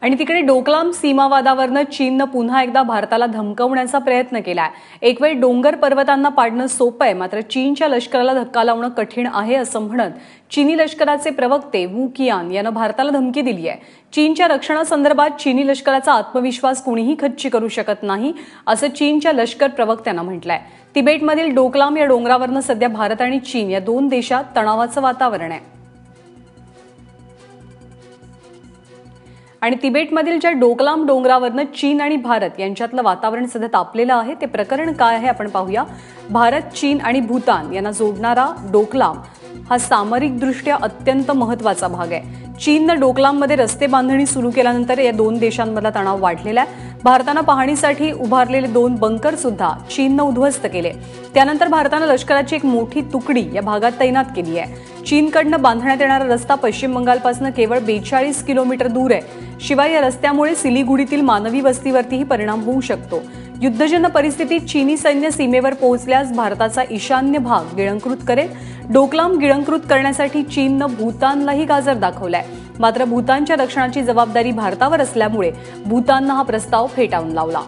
आणि तिकडे डोकलाम सीमावादावरनं चीननं पुन्हा एकदा भारताला धमकवण्याचा प्रयत्न केलाय। एक वेळ डोंगर पर्वतांना पाडणं सोपं आहे, मात्र चीनच्या लष्कराला धक्का लावणं कठीण आहे असं म्हणत चीनी लष्कराचे प्रवक्ते वू कियान यानं भारताला धमकी दिली आहे। चीनच्या रक्षणासंदर्भात चीनी लष्कराचा आत्मविश्वास कुणीही खच्ची करू शकत नाही असं चीनच्या लष्कर प्रवक्त्यानं म्हटलंय। तिबेटमधील डोकलाम या डोंगरावरनं सध्या भारत आणि चीन या दोन देशात तणावाचं वातावरण आहे। आणि तिबेटमधील ज्या डोकलाम डोंगरावरनं चीन आणि भारत यांच्यातलं वातावरण सध्या तापलेलं आहे, ते प्रकरण काय आहे आपण पाहूया। भारत, चीन आणि भूतान यांना जोडणारा डोकलाम हा सामरिकदृष्ट्या अत्यंत महत्त्वाचा भाग आहे। चीननं डोकलाममध्ये रस्ते बांधणी सुरू केल्यानंतर या दोन देशांमधला तणाव वाढलेला आहे। भारतानं पाहणीसाठी उभारलेले 2 बंकर सुद्धा चीननं उद्ध्वस्त केले। त्यानंतर भारतानं लष्कराची एक मोठी तुकडी या भागात तैनात केली आहे। चीनकडनं बांधण्यात येणारा रस्ता पश्चिम बंगालपासून केवळ 42 किलोमीटर दूर आहे। शिवाय या रस्त्यामुळे सिलिगुडीतील मानवी वस्तीवरतीही परिणाम होऊ शकतो। युद्धजन्य परिस्थितीत चीनी सैन्य सीमेवर पोहोचल्यास भारताचा ईशान्य भाग गिळंकृत करेल। डोकलाम गिळंकृत करण्यासाठी चीननं भूतानलाही गाजर दाखवलाय, मात्र भूतानच्या रक्षणाची जबाबदारी भारतावर असल्यामुळे भूताननं हा प्रस्ताव फेटाळून लावला।